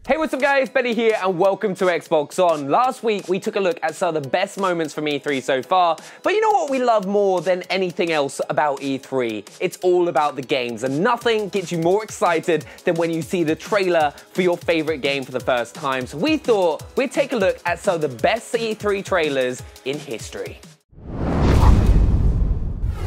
Hey, what's up guys, Benny here and welcome to Xbox On. Last week we took a look at some of the best moments from E3 so far, but you know what we love more than anything else about E3? It's all about the games, and nothing gets you more excited than when you see the trailer for your favorite game for the first time. So we thought we'd take a look at some of the best E3 trailers in history.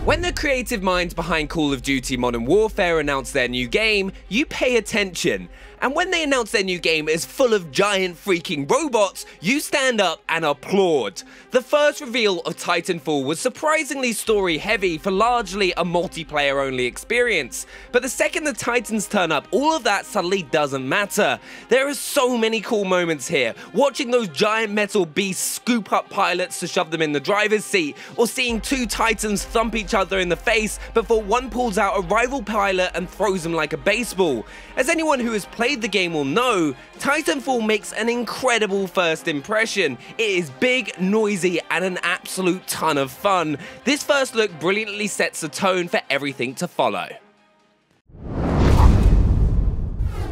When the creative minds behind Call of Duty Modern Warfare announce their new game, you pay attention. And when they announce their new game is full of giant freaking robots, you stand up and applaud. The first reveal of Titanfall was surprisingly story heavy for largely a multiplayer only experience. But the second the Titans turn up, all of that suddenly doesn't matter. There are so many cool moments here. Watching those giant metal beasts scoop up pilots to shove them in the driver's seat, or seeing two Titans thump each other in the face before one pulls out a rival pilot and throws him like a baseball. As anyone who has played the game will know, Titanfall makes an incredible first impression. It is big, noisy, and an absolute ton of fun. This first look brilliantly sets the tone for everything to follow.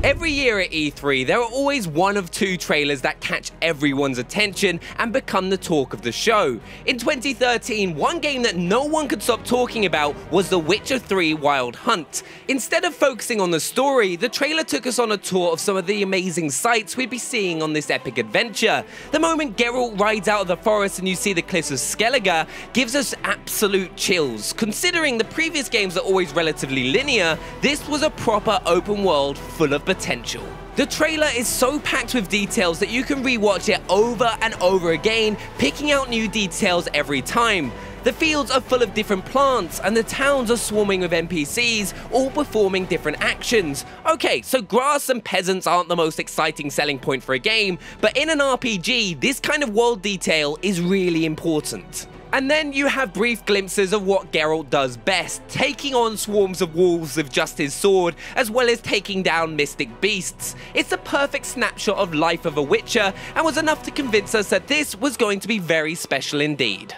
Every year at E3, there are always one of two trailers that catch everyone's attention and become the talk of the show. In 2013, one game that no one could stop talking about was The Witcher 3 Wild Hunt. Instead of focusing on the story, the trailer took us on a tour of some of the amazing sights we'd be seeing on this epic adventure. The moment Geralt rides out of the forest and you see the cliffs of Skellige gives us absolute chills. Considering the previous games are always relatively linear, this was a proper open world full of potential. The trailer is so packed with details that you can rewatch it over and over again, picking out new details every time. The fields are full of different plants, and the towns are swarming with NPCs, all performing different actions. Okay, so grass and peasants aren't the most exciting selling point for a game, but in an RPG, this kind of world detail is really important. And then you have brief glimpses of what Geralt does best, taking on swarms of wolves with just his sword, as well as taking down mystic beasts. It's a perfect snapshot of life of a Witcher, and was enough to convince us that this was going to be very special indeed.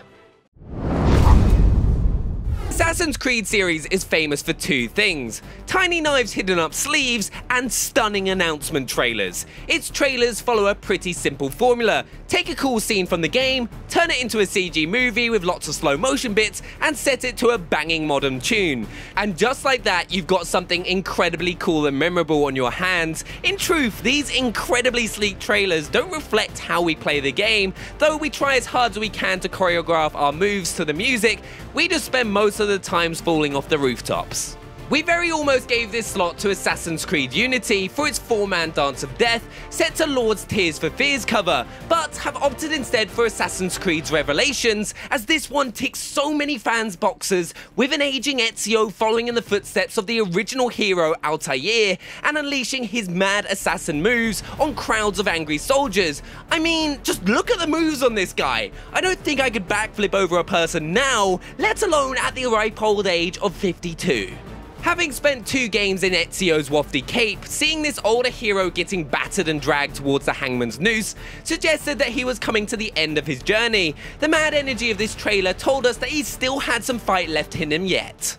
Assassin's Creed series is famous for two things: tiny knives hidden up sleeves and stunning announcement trailers. Its trailers follow a pretty simple formula. Take a cool scene from the game, turn it into a CG movie with lots of slow motion bits, and set it to a banging modern tune. And just like that, you've got something incredibly cool and memorable on your hands. In truth, these incredibly sleek trailers don't reflect how we play the game. Though we try as hard as we can to choreograph our moves to the music, we just spend most of the times falling off the rooftops. We very almost gave this slot to Assassin's Creed Unity for its 4-man Dance of Death set to Lord's Tears for Fears cover, but have opted instead for Assassin's Creed's Revelations, as this one ticks so many fans' boxes, with an aging Ezio following in the footsteps of the original hero Altair and unleashing his mad assassin moves on crowds of angry soldiers. I mean, just look at the moves on this guy. I don't think I could backflip over a person now, let alone at the ripe old age of 52. Having spent 2 games in Ezio's wafty cape, seeing this older hero getting battered and dragged towards the hangman's noose suggested that he was coming to the end of his journey. The mad energy of this trailer told us that he still had some fight left in him yet.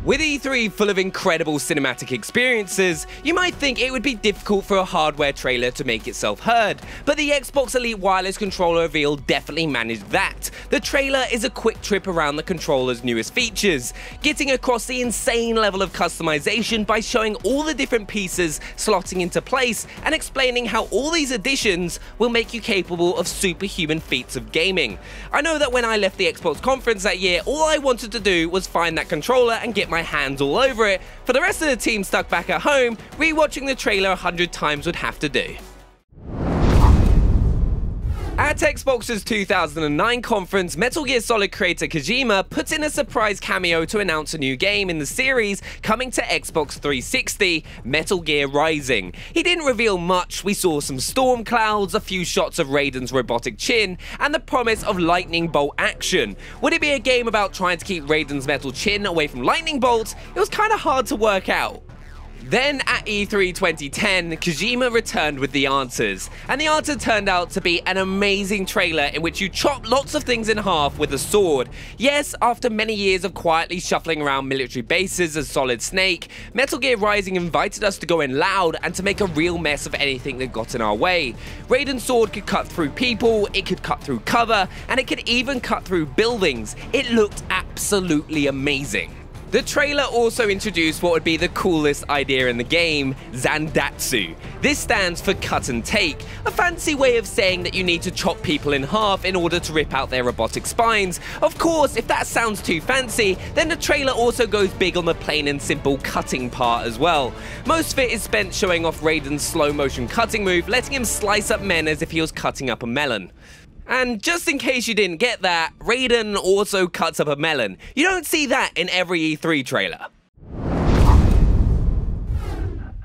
With E3 full of incredible cinematic experiences, you might think it would be difficult for a hardware trailer to make itself heard, but the Xbox Elite Wireless Controller reveal definitely managed that. The trailer is a quick trip around the controller's newest features, getting across the insane level of customization by showing all the different pieces slotting into place and explaining how all these additions will make you capable of superhuman feats of gaming. I know that when I left the Xbox conference that year, all I wanted to do was find that controller and get my hands all over it. For the rest of the team stuck back at home, rewatching the trailer 100 times would have to do. At Xbox's 2009 conference, Metal Gear Solid creator Kojima put in a surprise cameo to announce a new game in the series coming to Xbox 360, Metal Gear Rising. He didn't reveal much. We saw some storm clouds, a few shots of Raiden's robotic chin, and the promise of lightning bolt action. Would it be a game about trying to keep Raiden's metal chin away from lightning bolts? It was kind of hard to work out. Then at E3 2010, Kojima returned with the answers, and the answer turned out to be an amazing trailer in which you chop lots of things in half with a sword. Yes, after many years of quietly shuffling around military bases as Solid Snake, Metal Gear Rising invited us to go in loud and to make a real mess of anything that got in our way. Raiden's sword could cut through people, it could cut through cover, and it could even cut through buildings. It looked absolutely amazing. The trailer also introduced what would be the coolest idea in the game, Zandatsu. This stands for cut and take, a fancy way of saying that you need to chop people in half in order to rip out their robotic spines. Of course, if that sounds too fancy, then the trailer also goes big on the plain and simple cutting part as well. Most of it is spent showing off Raiden's slow motion cutting move, letting him slice up men as if he was cutting up a melon. And just in case you didn't get that, Raiden also cuts up a melon. You don't see that in every E3 trailer.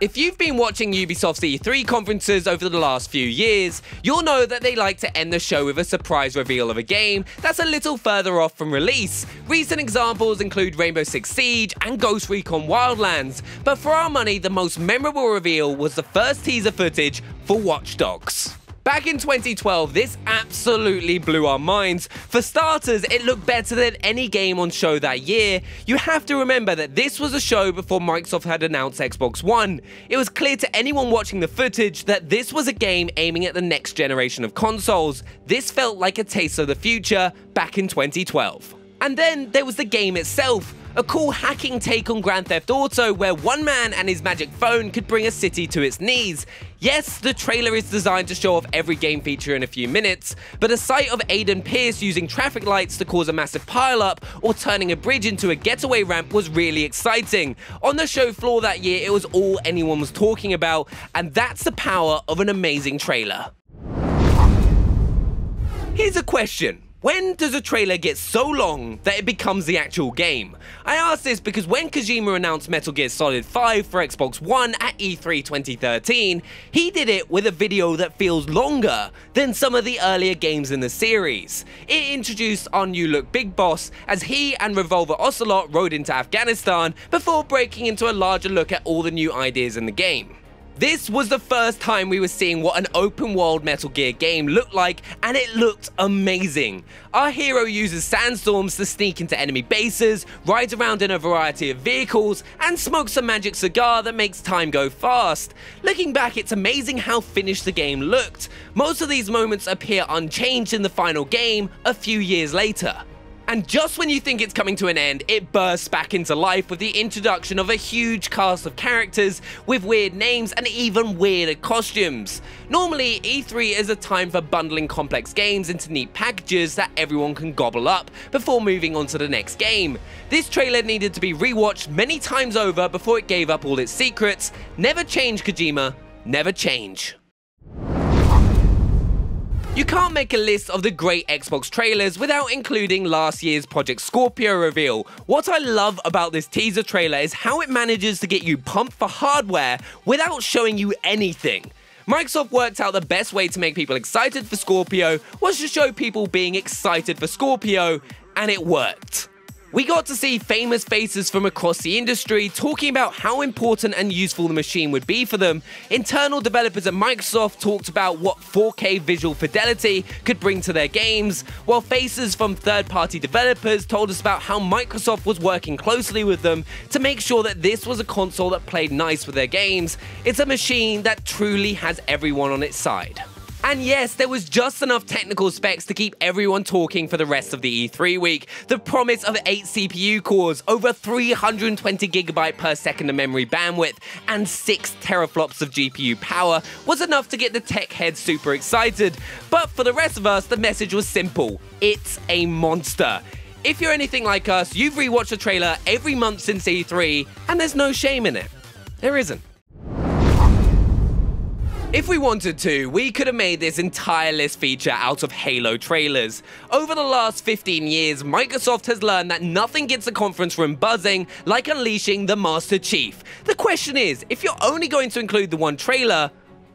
If you've been watching Ubisoft's E3 conferences over the last few years, you'll know that they like to end the show with a surprise reveal of a game that's a little further off from release. Recent examples include Rainbow Six Siege and Ghost Recon Wildlands, but for our money, the most memorable reveal was the first teaser footage for Watch Dogs. Back in 2012, this absolutely blew our minds. For starters, it looked better than any game on show that year. You have to remember that this was a show before Microsoft had announced Xbox One. It was clear to anyone watching the footage that this was a game aiming at the next generation of consoles. This felt like a taste of the future back in 2012. And then there was the game itself. A cool hacking take on Grand Theft Auto where one man and his magic phone could bring a city to its knees. Yes, the trailer is designed to show off every game feature in a few minutes, but a sight of Aiden Pierce using traffic lights to cause a massive pile-up or turning a bridge into a getaway ramp was really exciting. On the show floor that year, it was all anyone was talking about, and that's the power of an amazing trailer. Here's a question. When does a trailer get so long that it becomes the actual game? I ask this because when Kojima announced Metal Gear Solid 5 for Xbox One at E3 2013, he did it with a video that feels longer than some of the earlier games in the series. It introduced our new look Big Boss as he and Revolver Ocelot rode into Afghanistan before breaking into a larger look at all the new ideas in the game. This was the first time we were seeing what an open-world Metal Gear game looked like, and it looked amazing. Our hero uses sandstorms to sneak into enemy bases, rides around in a variety of vehicles, and smokes a magic cigar that makes time go fast. Looking back, it's amazing how finished the game looked. Most of these moments appear unchanged in the final game a few years later. And just when you think it's coming to an end, it bursts back into life with the introduction of a huge cast of characters with weird names and even weirder costumes. Normally, E3 is a time for bundling complex games into neat packages that everyone can gobble up before moving on to the next game. This trailer needed to be rewatched many times over before it gave up all its secrets. Never change, Kojima. Never change. You can't make a list of the great Xbox trailers without including last year's Project Scorpio reveal. What I love about this teaser trailer is how it manages to get you pumped for hardware without showing you anything. Microsoft worked out the best way to make people excited for Scorpio was to show people being excited for Scorpio, and it worked. We got to see famous faces from across the industry talking about how important and useful the machine would be for them. Internal developers at Microsoft talked about what 4K visual fidelity could bring to their games, while faces from third-party developers told us about how Microsoft was working closely with them to make sure that this was a console that played nice with their games. It's a machine that truly has everyone on its side. And yes, there was just enough technical specs to keep everyone talking for the rest of the E3 week. The promise of 8 CPU cores, over 320GB per second of memory bandwidth, and 6 teraflops of GPU power was enough to get the tech heads super excited. But for the rest of us, the message was simple. It's a monster. If you're anything like us, you've rewatched a trailer every month since E3, and there's no shame in it. There isn't. If we wanted to, we could have made this entire list feature out of Halo trailers. Over the last 15 years, Microsoft has learned that nothing gets a conference room buzzing like unleashing the Master Chief. The question is, if you're only going to include the one trailer,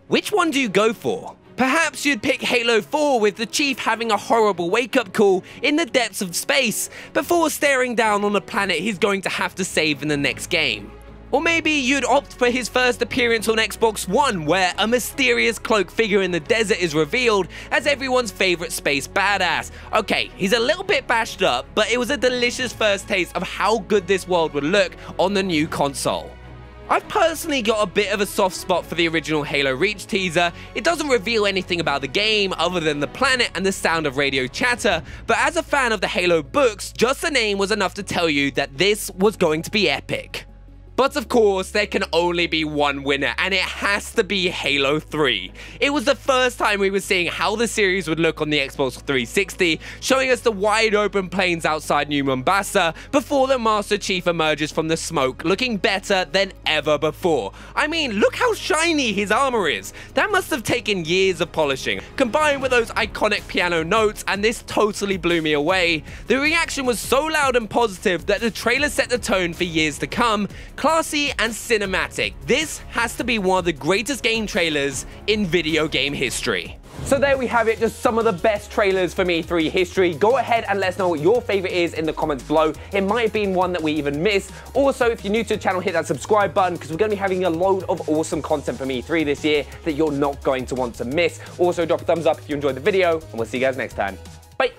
which one do you go for? Perhaps you'd pick Halo 4 with the Chief having a horrible wake-up call in the depths of space before staring down on a planet he's going to have to save in the next game. Or maybe you'd opt for his first appearance on Xbox One, where a mysterious cloaked figure in the desert is revealed as everyone's favorite space badass. Okay, he's a little bit bashed up, but it was a delicious first taste of how good this world would look on the new console. I've personally got a bit of a soft spot for the original Halo Reach teaser. It doesn't reveal anything about the game other than the planet and the sound of radio chatter, but as a fan of the Halo books, just the name was enough to tell you that this was going to be epic. But of course, there can only be one winner, and it has to be Halo 3. It was the first time we were seeing how the series would look on the Xbox 360, showing us the wide open plains outside New Mombasa before the Master Chief emerges from the smoke, looking better than ever before. I mean, look how shiny his armor is. That must have taken years of polishing. Combined with those iconic piano notes, and this totally blew me away. The reaction was so loud and positive that the trailer set the tone for years to come. Classy and cinematic. This has to be one of the greatest game trailers in video game history. So there we have it, just some of the best trailers from E3 history. Go ahead and let us know what your favorite is in the comments below. It might have been one that we even missed. Also, if you're new to the channel, hit that subscribe button because we're going to be having a load of awesome content from E3 this year that you're not going to want to miss. Also, drop a thumbs up if you enjoyed the video, and we'll see you guys next time. Bye.